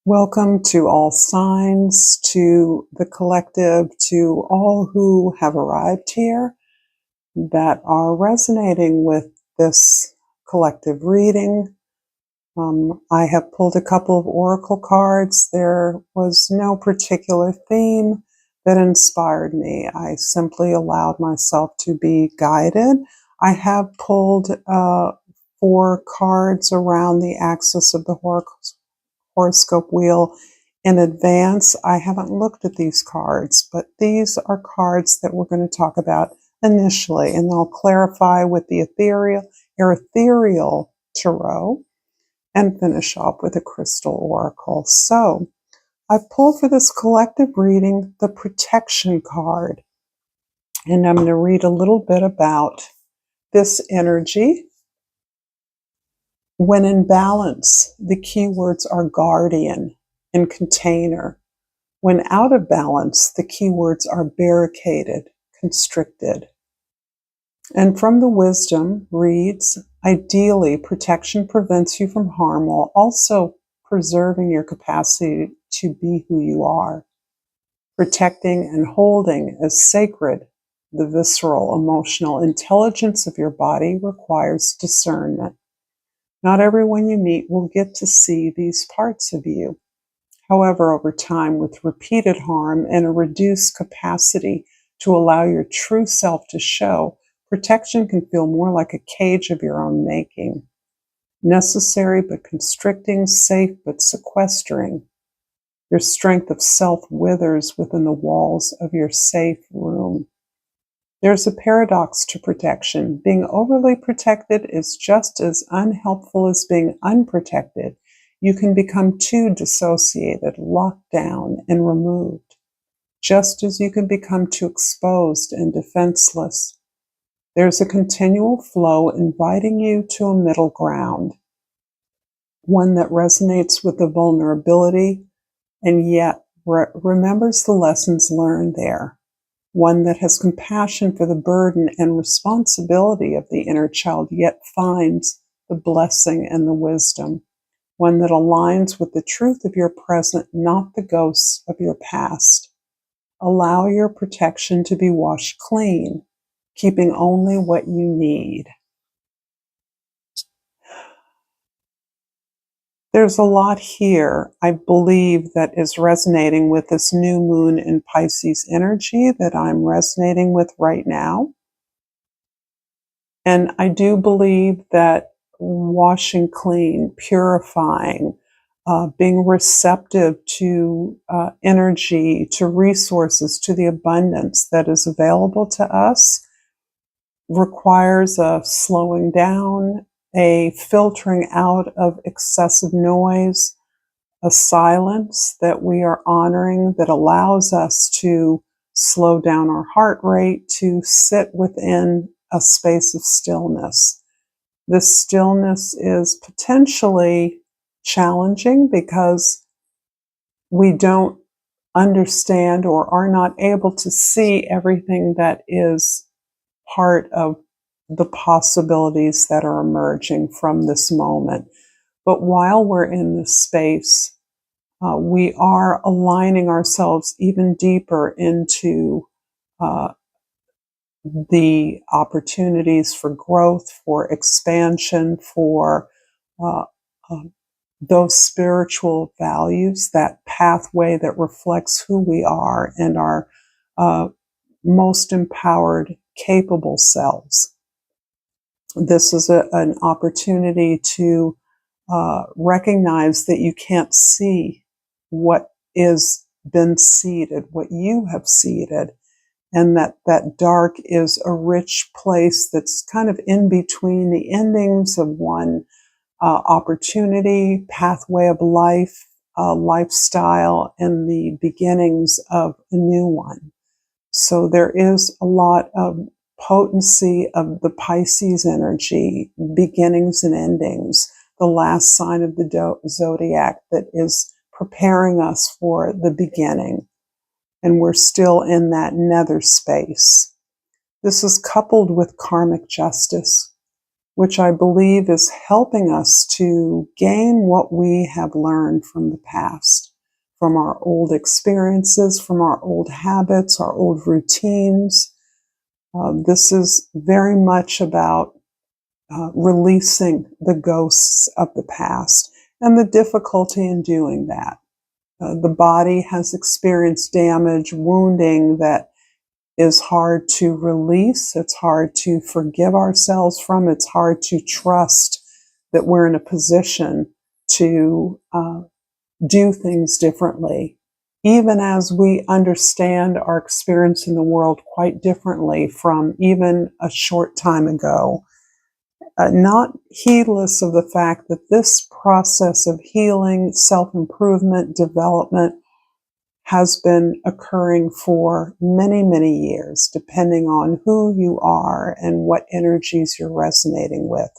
Welcome to all signs, to the collective, to all who have arrived here that are resonating with this collective reading. I have pulled a couple of oracle cards. There was no particular theme that inspired me. I simply allowed myself to be guided. I have pulled 4 cards around the axis of the horoscope wheel in advance. I haven't looked at these cards, but these are cards that we're going to talk about initially, and I'll clarify with the ethereal tarot and finish off with a crystal oracle. So I pulled for this collective reading the protection card, and I'm going to read a little bit about this energy. When in balance, the keywords are guardian and container. When out of balance, the keywords are barricaded, constricted. And from the wisdom reads, ideally, protection prevents you from harm while also preserving your capacity to be who you are. Protecting and holding as sacred the visceral, emotional intelligence of your body requires discernment. Not everyone you meet will get to see these parts of you. However, over time, with repeated harm and a reduced capacity to allow your true self to show, protection can feel more like a cage of your own making. Necessary but constricting, safe but sequestering. Your strength of self withers within the walls of your safe room. There's a paradox to protection. Being overly protected is just as unhelpful as being unprotected. You can become too dissociated, locked down, and removed, just as you can become too exposed and defenseless. There's a continual flow inviting you to a middle ground, one that resonates with the vulnerability and yet remembers the lessons learned there. One that has compassion for the burden and responsibility of the inner child, yet finds the blessing and the wisdom. One that aligns with the truth of your present, not the ghosts of your past. Allow your protection to be washed clean, keeping only what you need. There's a lot here, I believe, that is resonating with this new moon in Pisces energy that I'm resonating with right now. And I do believe that washing clean, purifying, being receptive to energy, to resources, to the abundance that is available to us requires a slowing down, a filtering out of excessive noise, a silence that we are honoring that allows us to slow down our heart rate, to sit within a space of stillness. This stillness is potentially challenging because we don't understand or are not able to see everything that is part of the possibilities that are emerging from this moment. But while we're in this space, we are aligning ourselves even deeper into the opportunities for growth, for expansion, for those spiritual values, that pathway that reflects who we are and our most empowered, capable selves. This is an opportunity to recognize that you can't see what is been seeded, what you have seeded, and that dark is a rich place that's kind of in between the endings of one opportunity, pathway of life, lifestyle, and the beginnings of a new one. So there is a lot of potency of the Pisces energy, beginnings and endings, the last sign of the zodiac that is preparing us for the beginning. And we're still in that nether space. This is coupled with karmic justice. which I believe is helping us to gain what we have learned from the past, from our old experiences, from our old habits, our old routines. This is very much about releasing the ghosts of the past and the difficulty in doing that. The body has experienced damage, wounding that is hard to release. It's hard to forgive ourselves from. It's hard to trust that we're in a position to do things differently, even as we understand our experience in the world quite differently from even a short time ago. Not heedless of the fact that this process of healing, self-improvement, development has been occurring for many, many years, depending on who you are and what energies you're resonating with.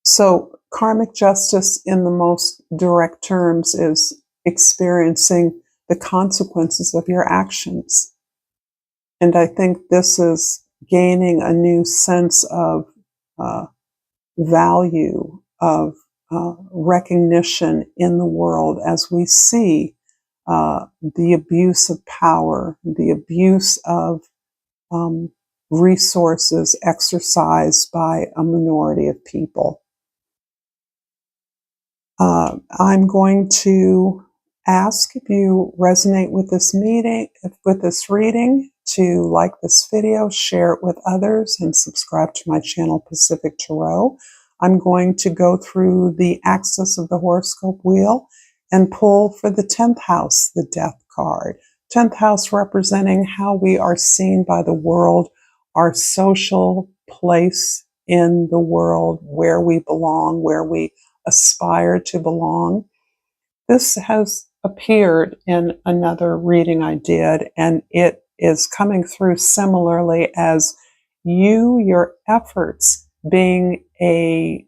So, karmic justice in the most direct terms is experiencing the consequences of your actions. And I think this is gaining a new sense of value, of recognition in the world as we see the abuse of power, the abuse of resources exercised by a minority of people. I'm going to ask if you resonate with this reading, to like this video, share it with others, and subscribe to my channel, Pacific Tarot. I'm going to go through the axis of the horoscope wheel and pull for the 10th house, the Death card. 10th house representing how we are seen by the world, our social place in the world, where we belong, where we aspire to belong. This has appeared in another reading I did, and it is coming through similarly as you, your efforts being a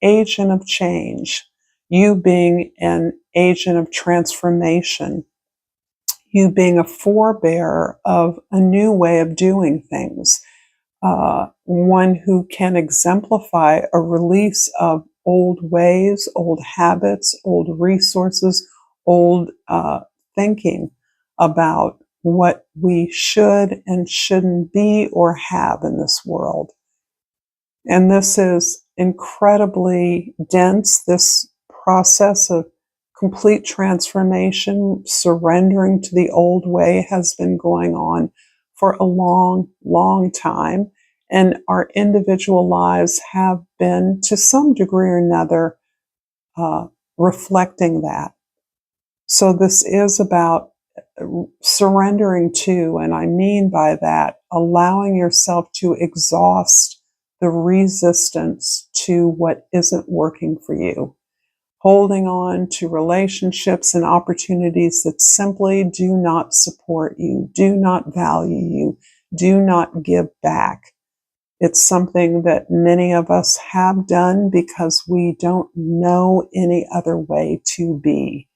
agent of change, you being an agent of transformation, you being a forebearer of a new way of doing things, one who can exemplify a release of old ways, old habits, old resources, old thinking about what we should and shouldn't be or have in this world. And this is incredibly dense, this process of complete transformation, surrendering to the old way has been going on for a long, long time. And our individual lives have been, to some degree or another, reflecting that. So this is about surrendering to, and I mean by that, allowing yourself to exhaust the resistance to what isn't working for you. Holding on to relationships and opportunities that simply do not support you, do not value you, do not give back. It's something that many of us have done because we don't know any other way to be.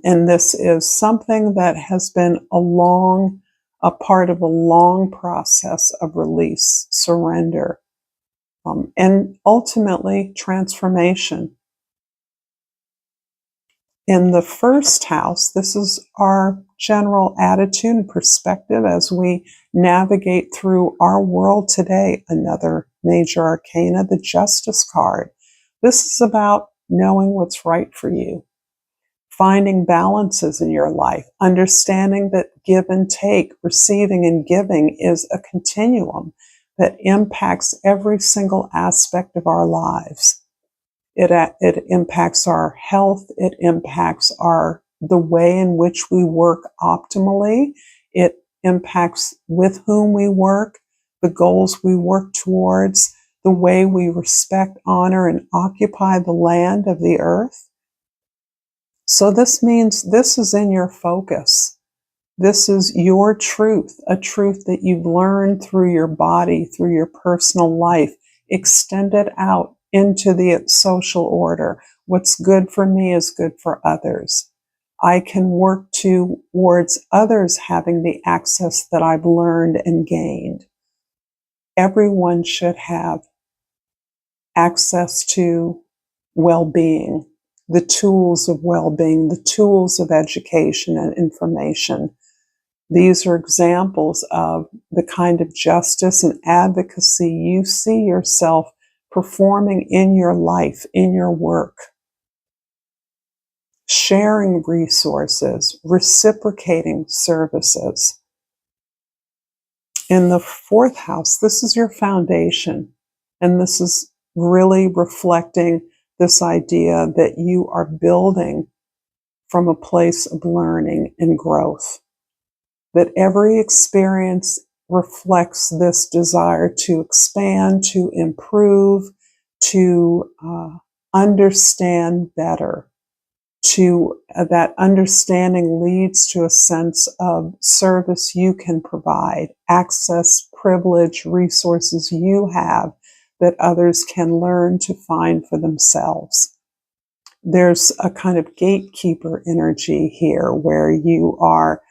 And this is something that has been a part of a long process of release, surrender, and ultimately transformation. In the first house, this is our general attitude and perspective as we navigate through our world today. Another major arcana, the Justice card. This is about knowing what's right for you, finding balances in your life, understanding that give and take, receiving and giving is a continuum that impacts every single aspect of our lives. It impacts our health. It impacts the way in which we work optimally. It impacts with whom we work, the goals we work towards, the way we respect, honor, and occupy the land of the earth. So this means this is in your focus. This is your truth, a truth that you've learned through your body, through your personal life, extended out into the social order. What's good for me is good for others. I can work towards others having the access that I've learned and gained. everyone should have access to well-being, the tools of well-being, the tools of education and information. These are examples of the kind of justice and advocacy you see yourself performing in your life, in your work. Sharing resources, reciprocating services. In the fourth house, this is your foundation, and this is really reflecting this idea that you are building from a place of learning and growth. That every experience reflects this desire to expand, to improve, to understand better. That understanding leads to a sense of service you can provide, access, privilege, resources you have that others can learn to find for themselves. There's a kind of gatekeeper energy here where you are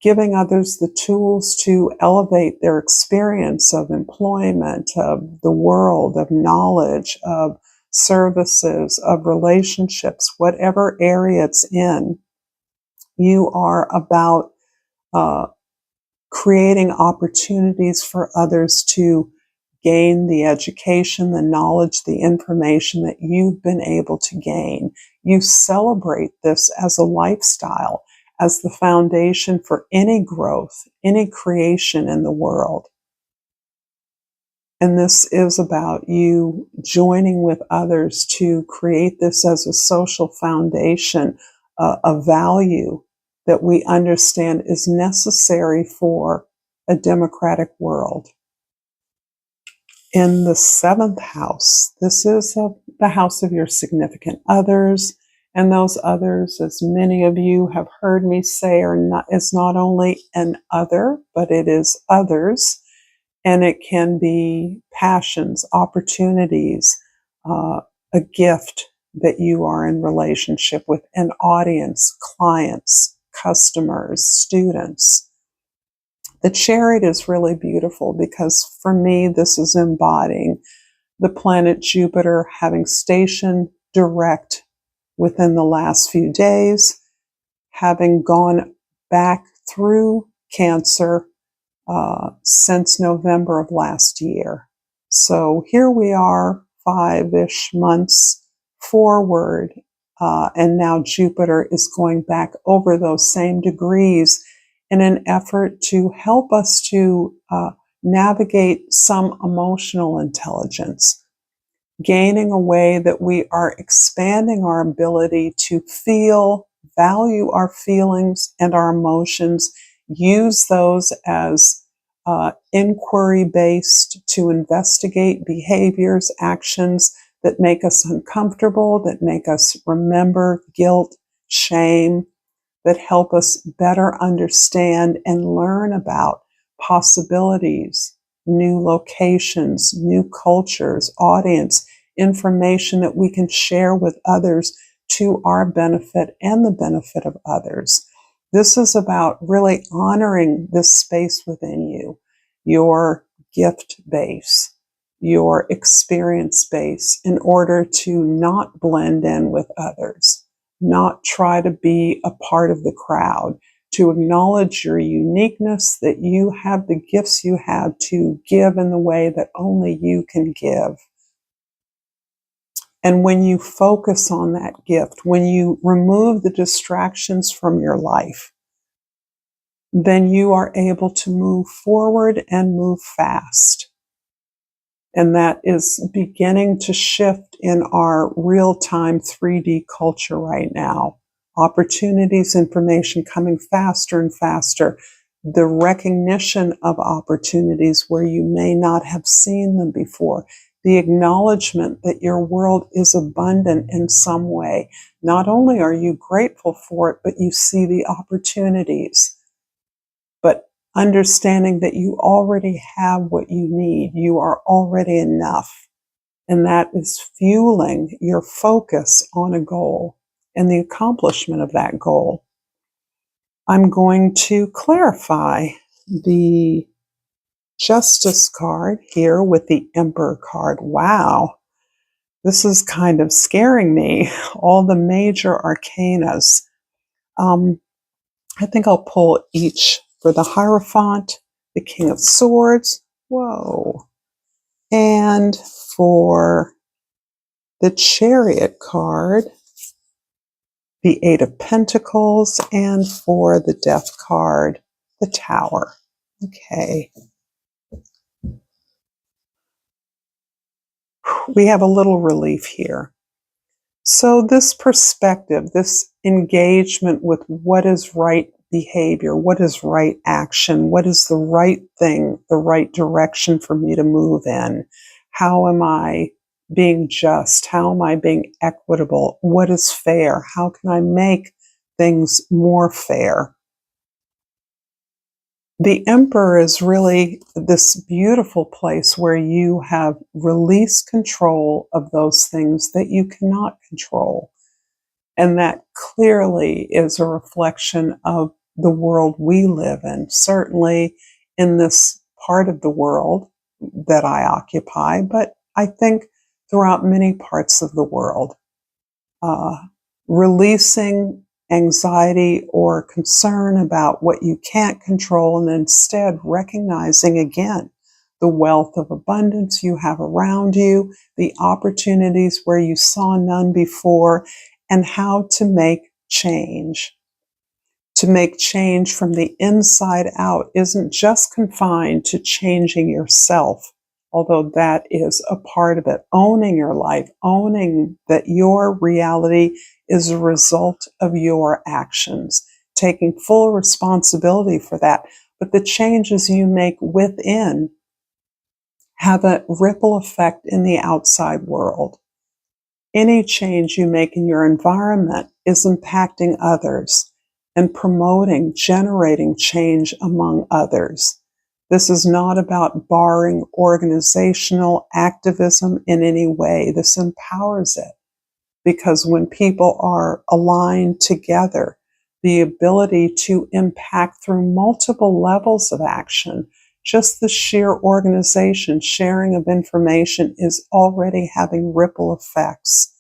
giving others the tools to elevate their experience of employment, of the world, of knowledge, of services, of relationships, whatever area it's in. You are about creating opportunities for others to gain the education, the knowledge, the information that you've been able to gain. You celebrate this as a lifestyle, as the foundation for any growth, any creation in the world. And this is about you joining with others to create this as a social foundation, a value that we understand is necessary for a democratic world. In the seventh house, this is the house of your significant others. And those others, as many of you have heard me say, is not only an other, but it is others. And it can be passions, opportunities, a gift that you are in relationship with, an audience, clients, customers, students. The chariot is really beautiful because for me, this is embodying the planet Jupiter having stationed direct within the last few days, having gone back through Cancer since November of last year. So here we are 5-ish months forward, and now Jupiter is going back over those same degrees in an effort to help us to navigate some emotional intelligence, gaining a way that we are expanding our ability to feel, value our feelings and our emotions, use those as inquiry-based to investigate behaviors, actions that make us uncomfortable, that make us remember guilt, shame, that help us better understand and learn about possibilities, new locations, new cultures, audience, information that we can share with others to our benefit and the benefit of others. This is about really honoring this space within you, your gift base, your experience base, in order to not blend in with others, not try to be a part of the crowd, to acknowledge your uniqueness, that you have the gifts you have to give in the way that only you can give. And when you focus on that gift, when you remove the distractions from your life, then you are able to move forward and move fast. And that is beginning to shift in our real-time 3D culture right now. Opportunities, information coming faster and faster. The recognition of opportunities where you may not have seen them before. The acknowledgement that your world is abundant in some way. Not only are you grateful for it, but you see the opportunities. But understanding that you already have what you need. You are already enough. And that is fueling your focus on a goal and the accomplishment of that goal. I'm going to clarify the Justice card here with the Emperor card. Wow, this is kind of scaring me. All the major arcanas. I think I'll pull each for the Hierophant, the King of Swords. Whoa. And for the Chariot card, the Eight of Pentacles, and for the Death card, the Tower. Okay. We have a little relief here. So this perspective, this engagement with what is right behavior, what is right action, what is the right thing, the right direction for me to move in? How am I being just? How am I being equitable? What is fair? How can I make things more fair? The Emperor is really this beautiful place where you have released control of those things that you cannot control. And that clearly is a reflection of the world we live in, certainly in this part of the world that I occupy, but I think throughout many parts of the world. Releasing anxiety or concern about what you can't control, and instead recognizing again the wealth of abundance you have around you, the opportunities where you saw none before, and how to make change. To make change from the inside out isn't just confined to changing yourself, although that is a part of it. Owning your life, owning that your reality is a result of your actions, taking full responsibility for that. But the changes you make within have a ripple effect in the outside world. Any change you make in your environment is impacting others and promoting, generating change among others. This is not about barring organizational activism in any way. This empowers it, because when people are aligned together, the ability to impact through multiple levels of action, just the sheer organization, sharing of information is already having ripple effects.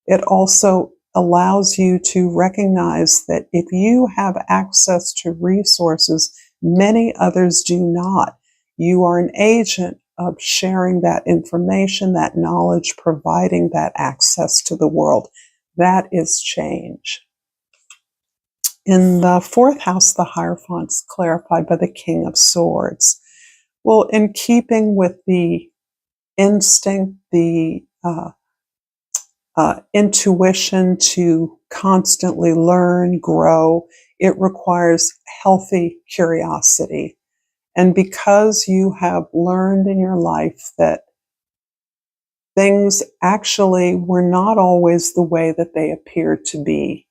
It also allows you to recognize that if you have access to resources many others do not, you are an agent of sharing that information, that knowledge, providing that access to the world. That is change. In the fourth house, the Hierophant's clarified by the King of Swords. Well, in keeping with the instinct, the intuition to constantly learn, grow, it requires healthy curiosity. And because you have learned in your life that things actually were not always the way that they appeared to be,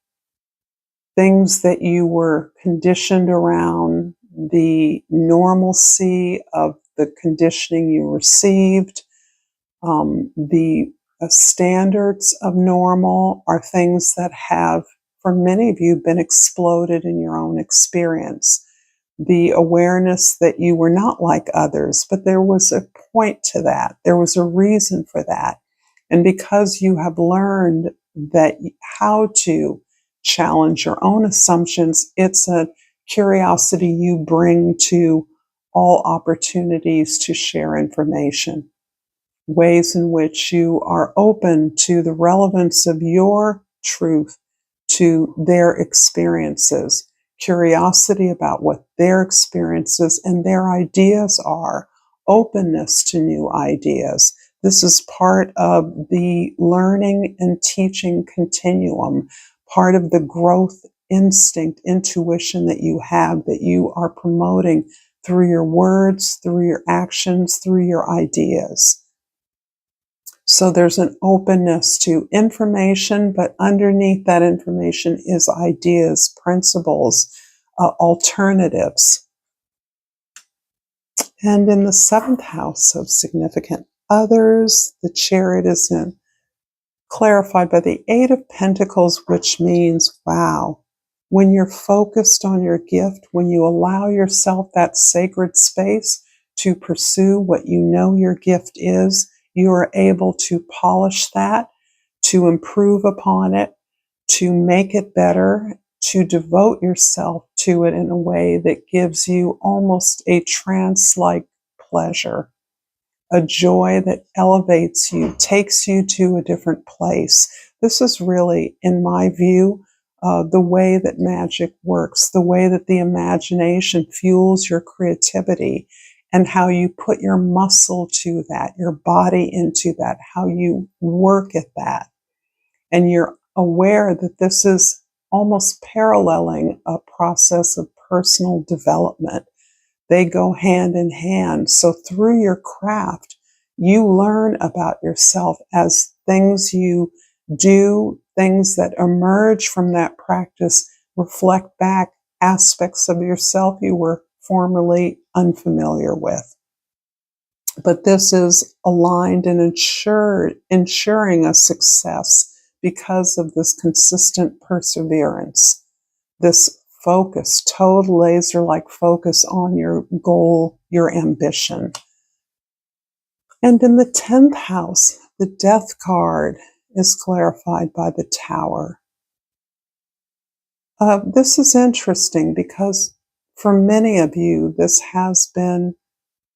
things that you were conditioned around, the normalcy of the conditioning you received, the standards of normal are things that have, for many of you, been exploded in your own experience. The awareness that you were not like others, but there was a point to that. There was a reason for that. And because you have learned that how to challenge your own assumptions, it's a curiosity you bring to all opportunities to share information. Ways in which you are open to the relevance of your truth to their experiences, curiosity about what their experiences and their ideas are, openness to new ideas. This is part of the learning and teaching continuum, part of the growth instinct, intuition that you have, that you are promoting through your words, through your actions, through your ideas. So there's an openness to information, but underneath that information is ideas, principles, alternatives. And in the seventh house of significant others, the Chariot is clarified by the Eight of Pentacles, which means, wow, when you're focused on your gift, when you allow yourself that sacred space to pursue what you know your gift is, you are able to polish that, to improve upon it, to make it better, to devote yourself to it in a way that gives you almost a trance-like pleasure, a joy that elevates you, takes you to a different place. This is really, in my view, the way that magic works, the way that the imagination fuels your creativity, and how you put your muscle to that, your body into that, how you work at that. And you're aware that this is almost paralleling a process of personal development. They go hand in hand. So through your craft, you learn about yourself as things you do, things that emerge from that practice reflect back aspects of yourself you were formerly unfamiliar with. But this is aligned and ensuring a success because of this consistent perseverance, this focus, total laser-like focus on your goal, your ambition. And in the 10th house, the Death card is clarified by the Tower. This is interesting because for many of you, this has been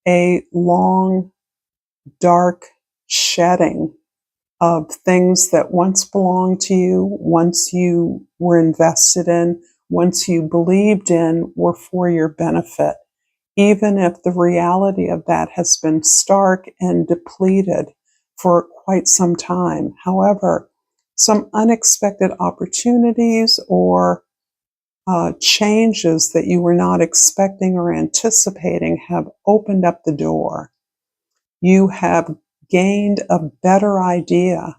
a long, dark shedding of things that once belonged to you, once you were invested in, once you believed in, were for your benefit, even if the reality of that has been stark and depleted for quite some time. However, some unexpected opportunities or changes that you were not expecting or anticipating have opened up the door. You have gained a better idea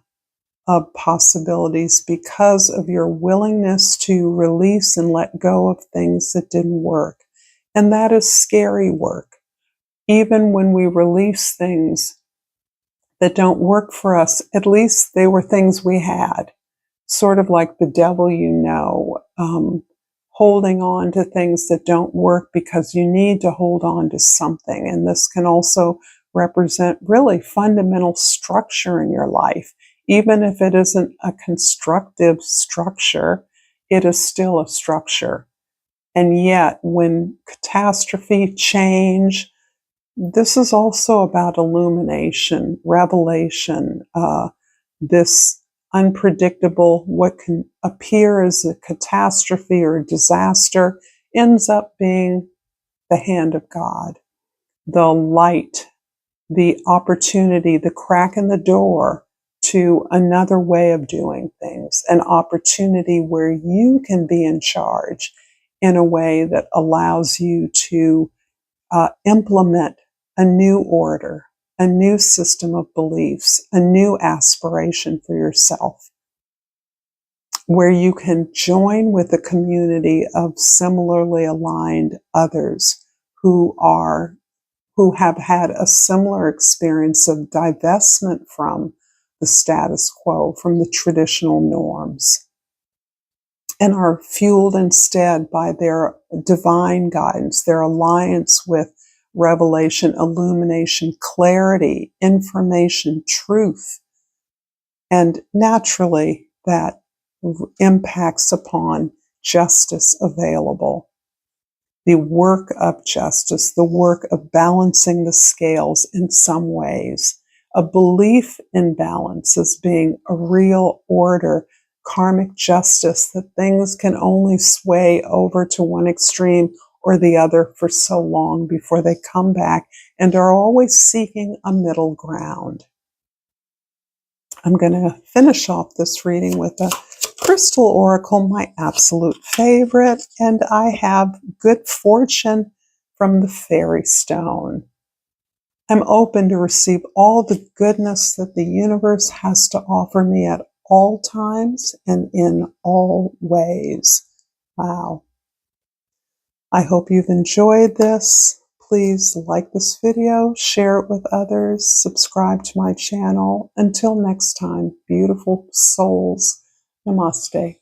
of possibilities because of your willingness to release and let go of things that didn't work. And that is scary work. Even when we release things that don't work for us, at least they were things we had. Sort of like the devil you know, holding on to things that don't work because you need to hold on to something. And this can also represent really fundamental structure in your life. Even if it isn't a constructive structure, it is still a structure. And yet, when catastrophe, change, this is also about illumination, revelation, this unpredictable, what can appear as a catastrophe or a disaster ends up being the hand of God, the light, the opportunity, the crack in the door to another way of doing things, an opportunity where you can be in charge in a way that allows you to implement a new order, a new system of beliefs, a new aspiration for yourself, where you can join with a community of similarly aligned others who have had a similar experience of divestment from the status quo, from the traditional norms, and are fueled instead by their divine guidance, their alliance with revelation, illumination, clarity, information, truth. And naturally, that impacts upon justice available. The work of justice, the work of balancing the scales in some ways, a belief in balance as being a real order, karmic justice, that things can only sway over to one extreme or the other for so long before they come back, and are always seeking a middle ground. I'm going to finish off this reading with a crystal oracle, my absolute favorite, and I have good fortune from the fairy stone. I'm open to receive all the goodness that the universe has to offer me at all times and in all ways. Wow. I hope you've enjoyed this. Please like this video, share it with others, subscribe to my channel. Until next time, beautiful souls, namaste.